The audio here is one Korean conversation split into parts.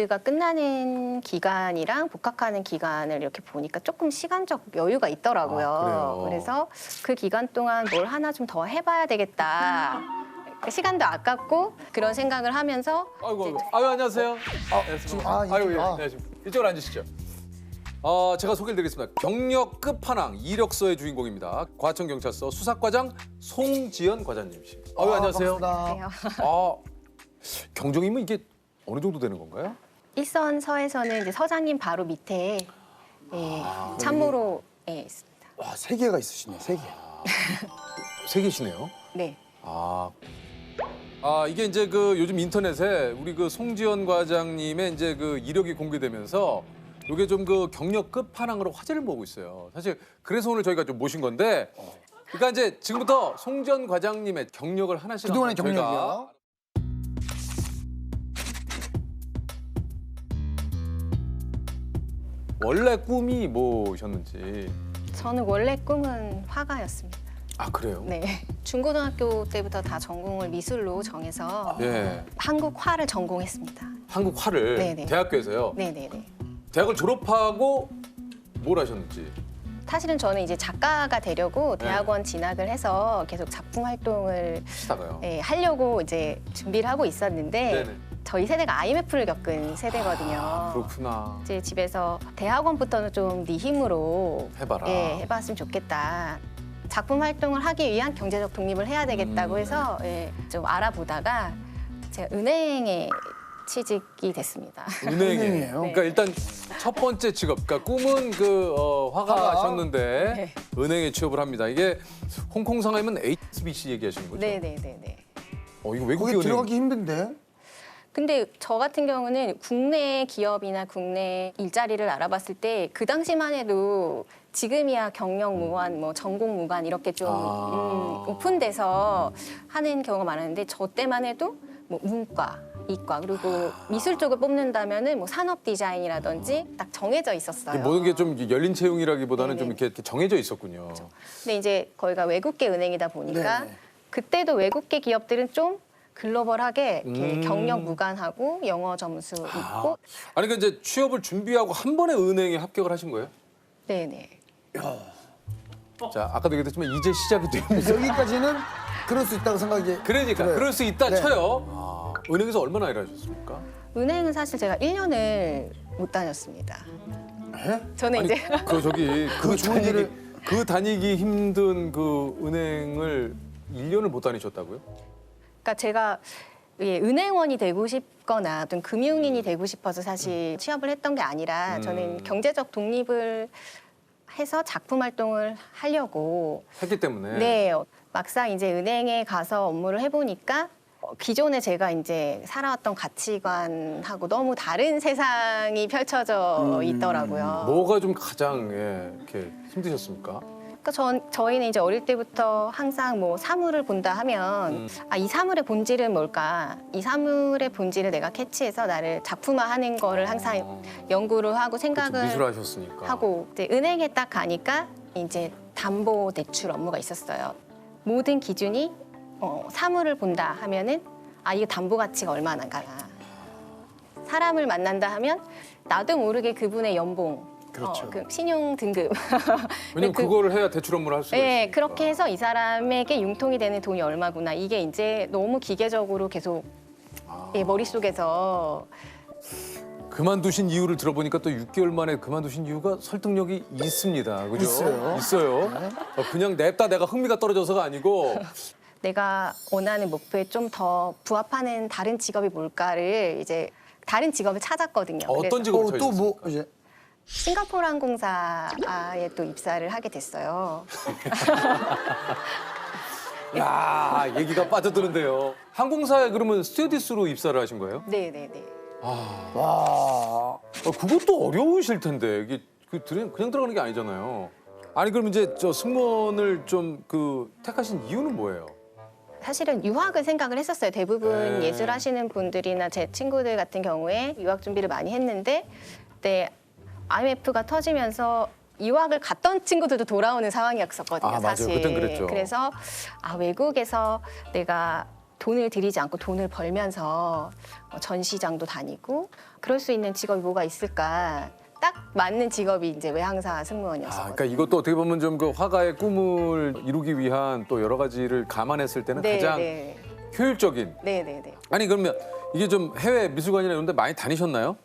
가 끝나는 기간이랑 복학하는 기간을 이렇게 보니까 조금 시간적 여유가 있더라고요. 그래요? 그래서 그 기간 동안 뭘 하나 좀 더 해봐야 되겠다. 시간도 아깝고 그런 생각을 하면서 아이고, 아유 안녕하세요. 아유, 예, 안녕하십니까. 이쪽으로 앉으시죠. 제가 소개를 드리겠습니다. 경력 끝판왕 이력서의 주인공입니다. 과천경찰서 수사과장 송지연 과장님이십니다. 아유 안녕하세요. 반갑습니다. 경정이면 이게 어느 정도 되는 건가요? 일선서에서는 이제 서장님 바로 밑에 참모로 있습니다. 와, 세 개가 있으시네, 세 개. 세 개시네요. 네. 이게 이제 그 요즘 인터넷에 우리 그 송지연 과장님의 이제 그 이력이 공개되면서 이게 좀 그 경력 끝판왕으로 화제를 모으고 있어요. 사실 그래서 오늘 저희가 좀 모신 건데, 그러니까 이제 지금부터 송지연 과장님의 경력을 하나씩 그동안의 한번 저희가 경력이요? 원래 꿈이 뭐셨는지. 저는 원래 꿈은 화가였습니다. 아 그래요? 네. 중고등학교 때부터 다 전공을 미술로 정해서 예. 한국 화를 전공했습니다. 한국 화를 네네. 대학교에서요. 네네네. 대학을 졸업하고 뭘 하셨는지. 사실은 저는 이제 작가가 되려고 대학원 진학을 해서 계속 작품 활동을 하다가요. 하려고 이제 준비를 하고 있었는데 네네. 저희 세대가 IMF를 겪은 세대거든요. 그렇구나. 이제 집에서 대학원부터는 좀 네 힘으로 해봐라. 해봤으면 좋겠다. 작품 활동을 하기 위한 경제적 독립을 해야 되겠다고 해서 좀 알아보다가 제가 은행에 취직이 됐습니다. 은행이에요. 그러니까 일단 첫 번째 직업, 그러니까 꿈은 그 화가셨는데 네. 은행에 취업을 합니다. 이게 홍콩 상하이면 HSBC 얘기하시는 거죠? 네네네네. 이거 외국계 거기 은행. 들어가기 힘든데? 근데 저 같은 경우는 국내 기업이나 국내 일자리를 알아봤을 때 그 당시만 해도 지금이야 경력 무관, 뭐 전공 무관 이렇게 좀 오픈돼서 하는 경우가 많았는데 저 때만 해도 뭐 문과, 이과 그리고 미술 쪽을 뽑는다면은 뭐 산업 디자인이라든지 딱 정해져 있었어요. 모든 게 좀 열린 채용이라기보다는 좀 네네. 이렇게 정해져 있었군요. 근데 이제 거기가 외국계 은행이다 보니까 네네. 그때도 외국계 기업들은 좀 글로벌하게 이렇게 음. 경력 무관하고 영어 점수 있고 아니 그러니까 이제 취업을 준비하고 한 번에 은행에 합격을 하신 거예요? 네네. 자, 아까도 얘기했지만 이제 시작이 됩니다. 여기까지는 그럴 수 있다고 생각이. 그러니까 그래요. 그럴 수 있다 네. 쳐요. 은행에서 얼마나 일하셨습니까? 은행은 사실 제가 1년을 못 다녔습니다. 에? 저는 이제 그 좋은 일을- 다니기 힘든 그 은행을 1년을 못 다니셨다고요? 그러니까 제가 은행원이 되고 싶거나 어떤 금융인이 되고 싶어서 사실 취업을 했던 게 아니라 저는 경제적 독립을 해서 작품 활동을 하려고 했기 때문에. 네, 막상 이제 은행에 가서 업무를 해보니까 기존에 제가 이제 살아왔던 가치관하고 너무 다른 세상이 펼쳐져 있더라고요. 뭐가 좀 가장 이렇게 힘드셨습니까? 그러니까 저희는 이제 어릴 때부터 항상 뭐 사물을 본다 하면 이 사물의 본질은 뭘까? 이 사물의 본질을 내가 캐치해서 나를 작품화하는 거를 항상 연구를 하고 생각을 미술하셨으니까. 하고 이제 은행에 딱 가니까 이제 담보 대출 업무가 있었어요. 모든 기준이 사물을 본다 하면은 이거 담보 가치가 얼마나 가나. 사람을 만난다 하면 나도 모르게 그분의 연봉, 그렇죠. 그 신용 등급. 왜냐면 그거를 해야 대출 업무를 할 수가 있으니까. 네, 그렇게 해서 이 사람에게 융통이 되는 돈이 얼마구나. 이게 이제 너무 기계적으로 계속 머릿속에서 그만두신 이유를 들어보니까 또 6개월 만에 그만두신 이유가 설득력이 있습니다. 그죠? 있어요. 있어요. 그냥 냅다 내가 흥미가 떨어져서가 아니고 내가 원하는 목표에 좀 더 부합하는 다른 직업이 뭘까를 이제 다른 직업을 찾았거든요. 어떤 그래서 직업을 또 뭐 찾으셨습니까? 이제 싱가포르 항공사에 또 입사를 하게 됐어요. 야, 얘기가 빠져드는데요. 항공사에 그러면 스튜어디스로 입사를 하신 거예요? 네네네. 와. 그것도 어려우실 텐데 이게 그냥 들어가는 게 아니잖아요. 아니 그럼 이제 저 승무원을 좀 택하신 이유는 뭐예요? 사실은 유학을 생각을 했었어요. 대부분 네. 예술 하시는 분들이나 제 친구들 같은 경우에 유학 준비를 많이 했는데 그때 IMF가 터지면서 유학을 갔던 친구들도 돌아오는 상황이었었거든요. 맞아요. 사실. 그땐 그랬죠. 그래서 외국에서 내가 돈을 들이지 않고 돈을 벌면서 전시장도 다니고 그럴 수 있는 직업이 뭐가 있을까? 딱 맞는 직업이 이제 외항사 승무원이었어요. 그러니까 이것도 어떻게 보면 좀 그 화가의 꿈을 이루기 위한 또 여러 가지를 감안했을 때는 가장 효율적인. 네네네. 아니 그러면 이게 좀 해외 미술관이나 이런 데 많이 다니셨나요?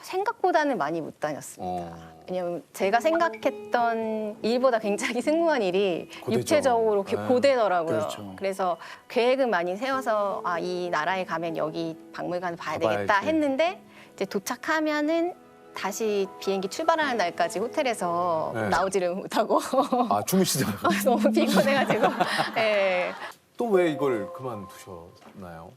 생각보다는 많이 못 다녔습니다. 왜냐면 제가 생각했던 일보다 굉장히 승무원 일이 고되죠. 육체적으로 네. 고되더라고요. 그렇죠. 그래서 계획은 많이 세워서 이 나라에 가면 여기 박물관을 봐야 되겠다 가봐야지. 했는데 이제 도착하면은 다시 비행기 출발하는 날까지 호텔에서 네. 나오지를 못하고 아 주무시다가 너무 피곤해가지고. 네. 또 왜 이걸 그만두셨나요?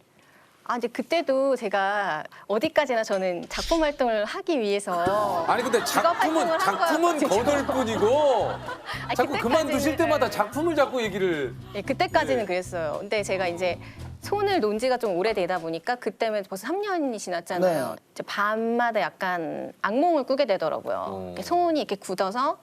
아 이제 그때도 제가 어디까지나 저는 작품 활동을 하기 위해서 아니 근데 직업 활동을 작품은 한 거예요, 거들 뿐이고 아니, 자꾸 그때까지는, 그만두실 때마다 네. 작품을 자꾸 얘기를. 예, 그때까지는 네. 그랬어요. 근데 제가 이제 손을 놓은 지가 좀 오래되다 보니까 그때면 벌써 3년이 지났잖아요. 네. 이제 밤마다 약간 악몽을 꾸게 되더라고요. 이렇게 손이 이렇게 굳어서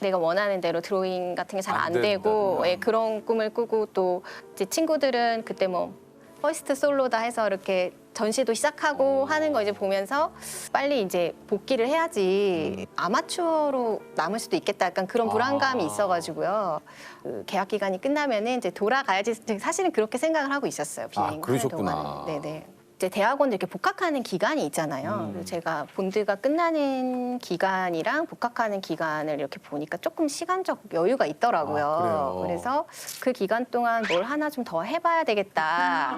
내가 원하는 대로 드로잉 같은 게 잘 안 안 되고 된다. 예, 그런 꿈을 꾸고 또 이제 친구들은 그때 뭐 퍼스트 솔로다 해서 이렇게 전시도 시작하고 하는 거 이제 보면서 빨리 이제 복귀를 해야지 아마추어로 남을 수도 있겠다 약간 그런 불안감이 있어가지고요. 그 계약 기간이 끝나면은 이제 돌아가야지 사실은 그렇게 생각을 하고 있었어요. 비행하는 그러셨구나. 동안은. 네네. 이제 대학원도 이렇게 복학하는 기간이 있잖아요. 그래서 제가 본드가 끝나는 기간이랑 복학하는 기간을 이렇게 보니까 조금 시간적 여유가 있더라고요. 아, 그래요? 그래서 그 기간 동안 뭘 하나 좀 더 해봐야 되겠다.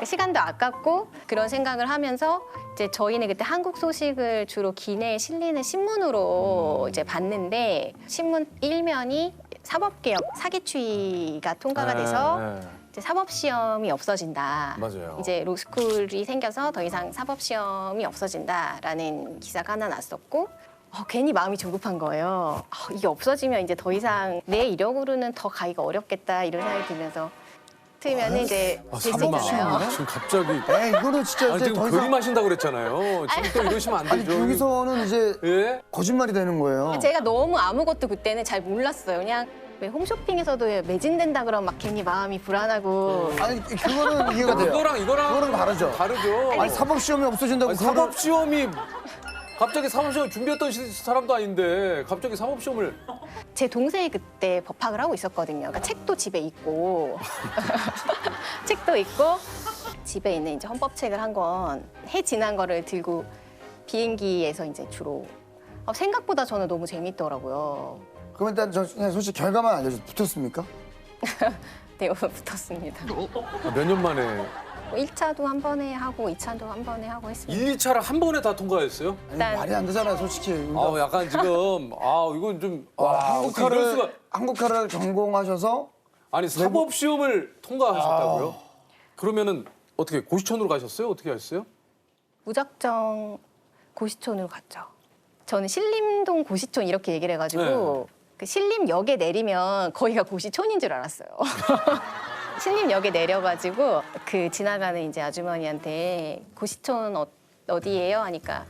시간도 아깝고 그런 생각을 하면서 이제 저희는 그때 한국 소식을 주로 기내에 실리는 신문으로 이제 봤는데 신문 1면이 사법개혁 사기추이가 통과가 돼서 네. 이제 사법 시험이 없어진다. 맞아요. 이제 로스쿨이 생겨서 더 이상 사법 시험이 없어진다라는 기사가 하나 났었고 괜히 마음이 조급한 거예요. 이게 없어지면 이제 더 이상 내 이력으로는 더 가기가 어렵겠다 이런 생각이 들면서 틀면은 이제 설마 되잖아요. 지금 갑자기 에이, 이거는 진짜 아니, 이제 지금 더 이상 그림하신다고 그랬잖아요. 지금 또 이러시면 안 아니 되죠. 여기서는 이제 예? 거짓말이 되는 거예요. 제가 너무 아무것도 그때는 잘 몰랐어요. 그냥 왜 홈쇼핑에서도 매진된다 그러면 막 괜히 마음이 불안하고 아니 그거는 이해가 돼요. 이거랑 그거는 다르죠. 다르죠. 아니 사법 시험이 없어진다고 아니, 그거를- 사법시험이 갑자기 사법시험 준비했던 사람도 아닌데 갑자기 사법시험을. 제 동생이 그때 법학을 하고 있었거든요. 그러니까 책도 집에 있고 책도 있고 집에 있는 이제 헌법책을 한 권 해 지난 거를 들고 비행기에서 이제 주로 생각보다 저는 너무 재밌더라고요. 그럼 일단 저 그냥 솔직히 결과만 알려줘. 붙었습니까? 네, 붙었습니다. 몇 년 만에 1차도 한 번에 하고 2차도 한 번에 하고 했습니다. 1, 2차를 한 번에 다 통과했어요? 아니, 일단- 말이 안 되잖아요, 솔직히. 약간 지금 이건 좀 와, 어떻게 이럴 수가. 한국화를 전공하셔서 아니 사법시험을 통과하셨다고요? 그러면은 어떻게 고시촌으로 가셨어요? 어떻게 하셨어요? 무작정 고시촌으로 갔죠. 저는 신림동 고시촌 이렇게 얘기를 해가지고 그 신림역에 내리면 거기가 고시촌인 줄 알았어요. 신림역에 내려가지고 그 지나가는 이제 아주머니한테 고시촌 어디예요? 하니까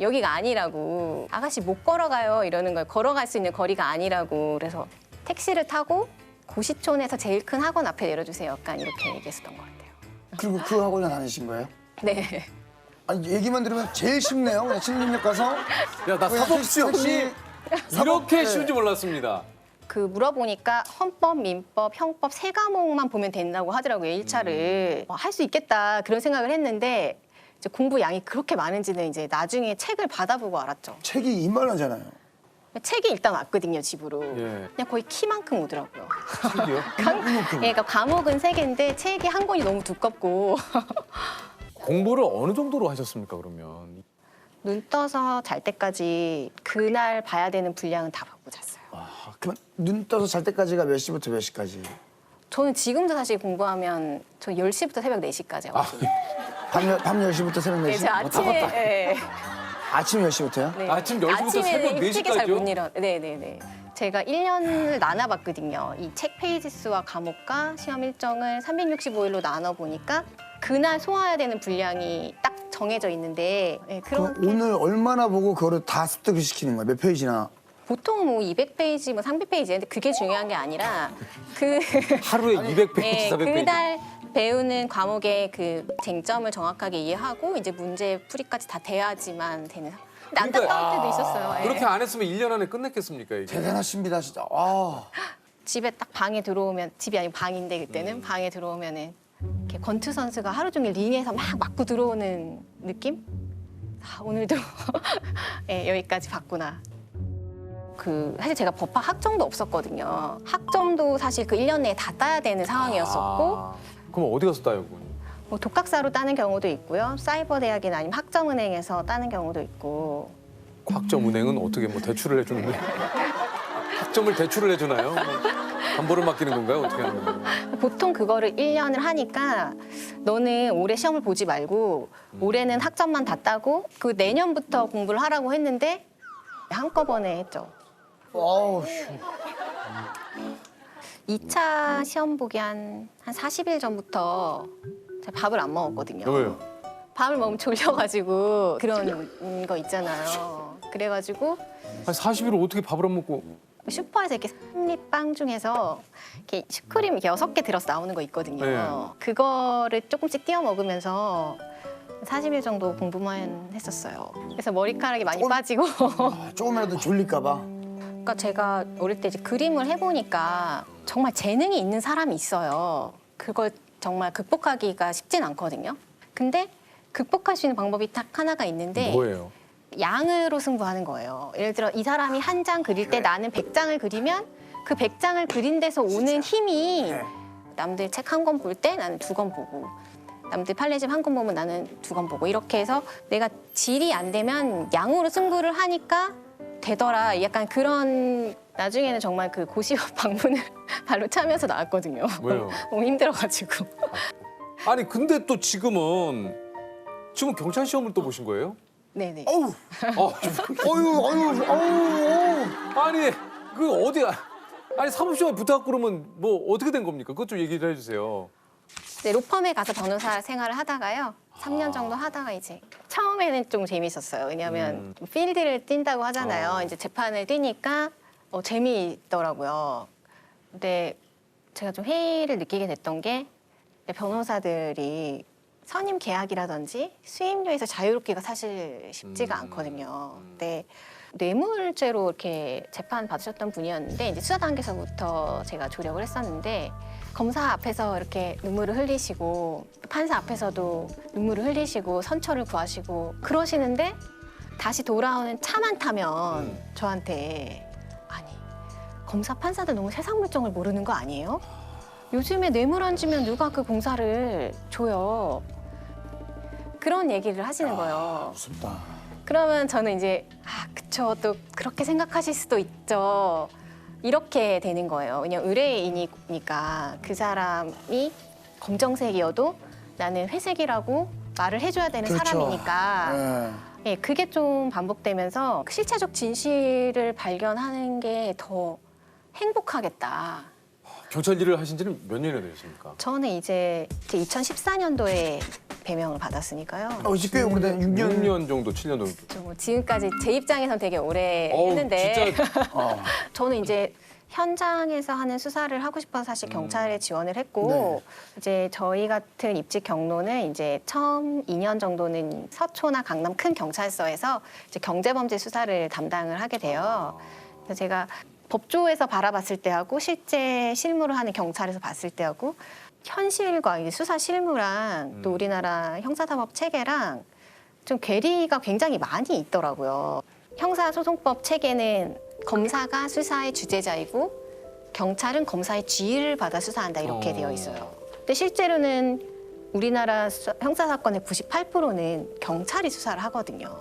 여기가 아니라고. 아가씨 못 걸어가요 이러는 거예요. 걸어갈 수 있는 거리가 아니라고. 그래서 택시를 타고 고시촌에서 제일 큰 학원 앞에 내려주세요. 약간 이렇게 얘기했었던 것 같아요. 그리고 그 학원에 다니신 거예요? 네. 아니 얘기만 들으면 제일 쉽네요. 그냥 신림역 가서 야 나 사법시험이 이렇게 쉬운지 몰랐습니다. 그 물어보니까 헌법, 민법, 형법 세 과목만 보면 된다고 하더라고요. 1차를. 할 수 있겠다 그런 생각을 했는데 이제 공부 양이 그렇게 많은지는 이제 나중에 책을 받아보고 알았죠. 책이 이만하잖아요. 책이 일단 왔거든요, 집으로. 예. 그냥 거의 키만큼 오더라고요. 책이요? 그러니까 과목은 3개인데 책이 한 권이 너무 두껍고 공부를 어느 정도로 하셨습니까 그러면? 눈 떠서 잘 때까지 그날 봐야 되는 분량은 다 보고 잤어요. 그럼 눈 떠서 잘 때까지가 몇 시부터 몇 시까지? 저는 지금도 사실 공부하면 저 10시부터 새벽 4시까지 하거든요. 밤 10시부터 새벽 4시? 제 아침에 예. 아침 10시부터요? 네. 아침 10시부터 새벽 아침에는 4 일찍이 잘 시까지요? 못 일어. 네네네. 제가 1년을 나눠봤거든요. 이 책 페이지 수와 과목과 시험 일정을 365일로 나눠보니까 그날 소화해야 되는 분량이 딱 정해져 있는데 그럼 그런 오늘 얼마나 보고 그거를 다 습득을 시키는 거예요? 몇 페이지나? 보통 뭐 200페이지, 뭐 300페이지 근데 그게 중요한 게 아니라 그 하루에 200페이지, 네, 400페이지. 그날 배우는 과목의 그 쟁점을 정확하게 이해하고 이제 문제 풀이까지 다 돼야지만 되는. 근데 안타까울 때도 있었어요. 예. 그렇게 안 했으면 1년 안에 끝냈겠습니까 이게? 대단하십니다 진짜. 아. 집에 딱 방에 들어오면 집이 아니고 방인데 그때는 방에 들어오면은 이렇게 권투 선수가 하루 종일 링에서 막 맞고 들어오는 느낌? 아, 오늘도 예, 여기까지 봤구나. 그 사실 제가 법학 학점도 없었거든요. 학점도 사실 그 1년 내에 다 따야 되는 상황이었었고 아, 그럼 어디 가서 따요? 그건? 뭐 독학사로 따는 경우도 있고요. 사이버 대학이나 아니면 학점은행에서 따는 경우도 있고. 학점은행은 어떻게 뭐 대출을 해주는데? 학점을 대출을 해주나요? 뭐 담보를 맡기는 건가요? 어떻게 하는 거예요? 보통 그거를 1년을 하니까 너는 올해 시험을 보지 말고 올해는 학점만 다 따고 그 내년부터 공부를 하라고 했는데 한꺼번에 했죠. 아우. 2차 시험 보기 한 40일 전부터 제가 밥을 안 먹었거든요. 왜요? 밥을 먹으면 졸려가지고 그런 거 있잖아요. 그래가지고 한 40일을 어떻게 밥을 안 먹고? 슈퍼에서 이렇게 삼립빵 중에서 이렇게 슈크림 이렇게 6개 들어서 나오는 거 있거든요. 네. 그거를 조금씩 띄워 먹으면서 40일 정도 공부만 했었어요. 그래서 머리카락이 많이 빠지고. 아, 조금이라도 졸릴까 봐. 그러니까 제가 어릴 때 이제 그림을 해보니까 정말 재능이 있는 사람이 있어요. 그걸 정말 극복하기가 쉽진 않거든요. 근데 극복할 수 있는 방법이 딱 하나가 있는데 뭐예요? 양으로 승부하는 거예요. 예를 들어 이 사람이 한 장 그릴 때 나는 100장을 그리면 그 100장을 그린 데서 오는 힘이 남들 책 한 권 볼 때 나는 2권 보고 남들 판례집 한 권 보면 나는 2권 보고 이렇게 해서 내가 질이 안 되면 양으로 승부를 하니까 되더라. 약간 그런 나중에는 정말 그 고시업 방문을 발로 차면서 나왔거든요. 왜요? 너무 힘들어가지고. 아니 근데 또 지금 경찰 시험을 또 보신 거예요? 네네. 어우. 어유. 아니 그 어디야? 아니 사법시험에 붙어 그러면 뭐 어떻게 된 겁니까? 그것 좀 얘기를 해주세요. 네, 로펌에 가서 변호사 생활을 하다가요. 3년 정도 하다가 이제 처음에는 좀 재밌었어요. 왜냐하면 필드를 뛴다고 하잖아요. 이제 재판을 뛰니까 재미있더라고요. 근데 제가 좀 회의를 느끼게 됐던 게 변호사들이 선임 계약이라든지 수임료에서 자유롭기가 사실 쉽지가 않거든요. 근데 뇌물죄로 이렇게 재판 받으셨던 분이었는데 이제 수사 단계에서부터 제가 조력을 했었는데 검사 앞에서 이렇게 눈물을 흘리시고 판사 앞에서도 눈물을 흘리시고 선처를 구하시고 그러시는데 다시 돌아오는 차만 타면 저한테 아니 검사 판사들 너무 세상 물정을 모르는 거 아니에요? 요즘에 뇌물 안 주면 누가 그 공사를 줘요. 그런 얘기를 하시는 거예요. 무섭다. 그러면 저는 이제 그쵸 또 그렇게 생각하실 수도 있죠. 이렇게 되는 거예요. 왜냐면 의뢰인이니까 그 사람이 검정색이어도 나는 회색이라고 말을 해줘야 되는 그렇죠. 사람이니까 예. 예, 그게 좀 반복되면서 실체적 진실을 발견하는 게 더 행복하겠다. 경찰 일을 하신 지는 몇 년이나 되셨습니까? 저는 이제 2014년도에 배명을 받았으니까요. 이제 꽤 오래된 6년. 6년 정도, 7년 정도. 뭐 지금까지 제 입장에선 되게 오래 어우, 했는데 진짜 저는 이제 현장에서 하는 수사를 하고 싶어서 사실 경찰에 지원을 했고 이제 저희 같은 입직 경로는 이제 처음 2년 정도는 서초나 강남 큰 경찰서에서 이제 경제범죄 수사를 담당을 하게 돼요. 그래서 제가 법조에서 바라봤을 때하고 실제 실무를 하는 경찰에서 봤을 때하고 현실과 이제 수사 실무랑 또 우리나라 형사사법 체계랑 좀 괴리가 굉장히 많이 있더라고요. 형사소송법 체계는 검사가 수사의 주재자이고 경찰은 검사의 지휘를 받아 수사한다 이렇게 되어 있어요. 근데 실제로는 우리나라 형사사건의 98%는 경찰이 수사를 하거든요.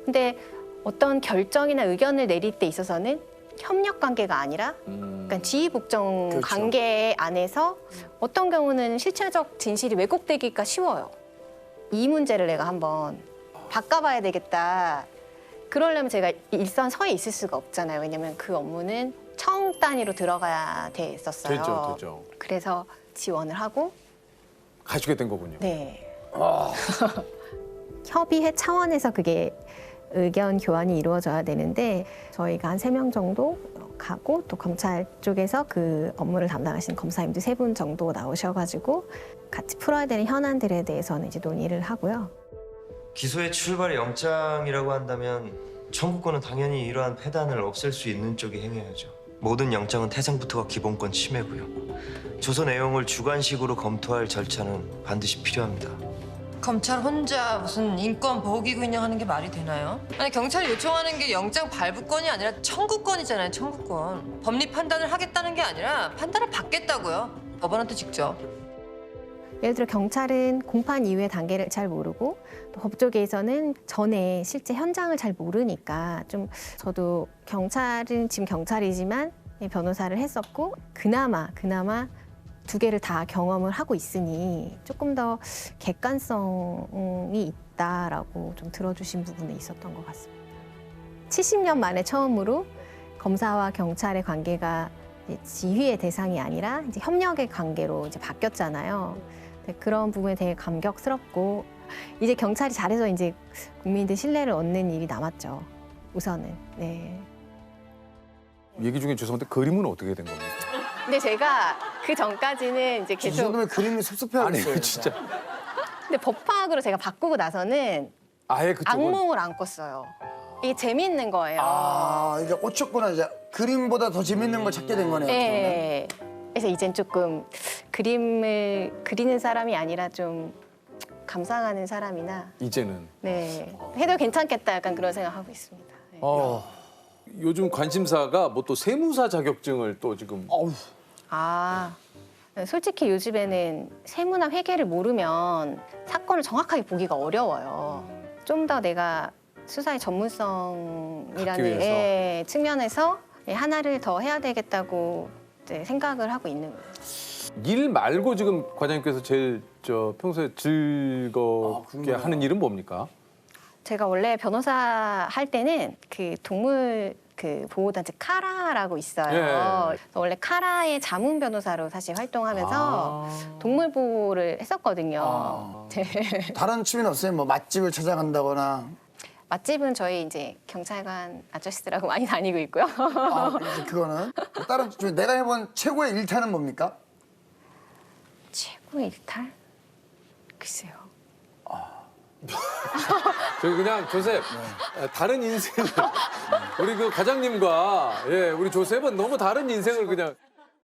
근데 어떤 결정이나 의견을 내릴 때 있어서는 협력 관계가 아니라 그러니까 지휘복종 그렇죠. 관계 안에서 어떤 경우는 실체적 진실이 왜곡되기가 쉬워요. 이 문제를 내가 한번 바꿔봐야 되겠다. 그러려면 제가 일선 서에 있을 수가 없잖아요. 왜냐면 그 업무는 청 단위로 들어가야 됐었어요. 됐죠. 그래서 지원을 하고 가시게 된 거군요. 네. 협의회 차원에서 그게 의견 교환이 이루어져야 되는데 저희가 한 3명 정도 가고 또 검찰 쪽에서 그 업무를 담당하시는 검사님들 3분 정도 나오셔가지고 같이 풀어야 되는 현안들에 대해서는 이제 논의를 하고요. 기소의 출발이 영장이라고 한다면 청구권은 당연히 이러한 폐단을 없앨 수 있는 쪽이 행해야죠. 모든 영장은 태생부터가 기본권 침해고요. 조서 내용을 주관식으로 검토할 절차는 반드시 필요합니다. 검찰 혼자 무슨 인권 보호기구냐 하는 게 말이 되나요? 아니 경찰이 요청하는 게 영장 발부권이 아니라 청구권이잖아요. 청구권. 법리 판단을 하겠다는 게 아니라 판단을 받겠다고요. 법원한테 직접. 예를 들어 경찰은 공판 이후의 단계를 잘 모르고 또 법조계에서는 전에 실제 현장을 잘 모르니까 좀 저도 경찰은 지금 경찰이지만 변호사를 했었고 그나마 2개를 다 경험을 하고 있으니 조금 더 객관성이 있다라고 좀 들어주신 부분이 있었던 것 같습니다. 70년 만에 처음으로 검사와 경찰의 관계가 이제 지휘의 대상이 아니라 이제 협력의 관계로 이제 바뀌었잖아요. 그런 부분에 되게 감격스럽고 이제 경찰이 잘해서 이제 국민들 신뢰를 얻는 일이 남았죠. 우선은. 네. 얘기 중에 죄송한데 그림은 어떻게 된 겁니까? 근데 제가 그 전까지는 이제 이 계속 정도면 그림이 섭섭해하겠어요. 아니 진짜 근데 법학으로 제가 바꾸고 나서는 아예 그쪽은 악몽을 안 꿨어요. 이게 재밌는 거예요. 아, 이제 어쨌거나 이제 그림보다 더 재밌는 걸 찾게 된 거네요. 네. 그래서 이젠 조금 그림을 그리는 사람이 아니라 좀 감상하는 사람이나 이제는 네 해도 괜찮겠다 약간 그런 생각하고 있습니다. 네. 요즘 관심사가 뭐 또 세무사 자격증을 또 지금 아 솔직히 요즘에는 세무나 회계를 모르면 사건을 정확하게 보기가 어려워요. 좀 더 내가 수사의 갖기 전문성이라는 위해서? 예, 측면에서 하나를 더 해야 되겠다고 이제 생각을 하고 있는 거예요. 일 말고 지금 과장님께서 제일 평소에 즐겁게 궁금해요. 하는 일은 뭡니까? 제가 원래 변호사 할 때는 그 동물 그 보호단체 카라라고 있어요. 예. 그래서 원래 카라의 자문 변호사로 사실 활동하면서 동물 보호를 했었거든요. 네. 다른 취미는 없어요? 뭐 맛집을 찾아간다거나. 맛집은 저희 이제 경찰관 아저씨들하고 많이 다니고 있고요. 아, 그거는. 다른 취미, 내가 해본 최고의 일탈은 뭡니까? 최고의 일탈? 글쎄요. 저희 그냥 조셉 다른 인생을 우리 그 과장님과 우리 조셉은 너무 다른 인생을 그냥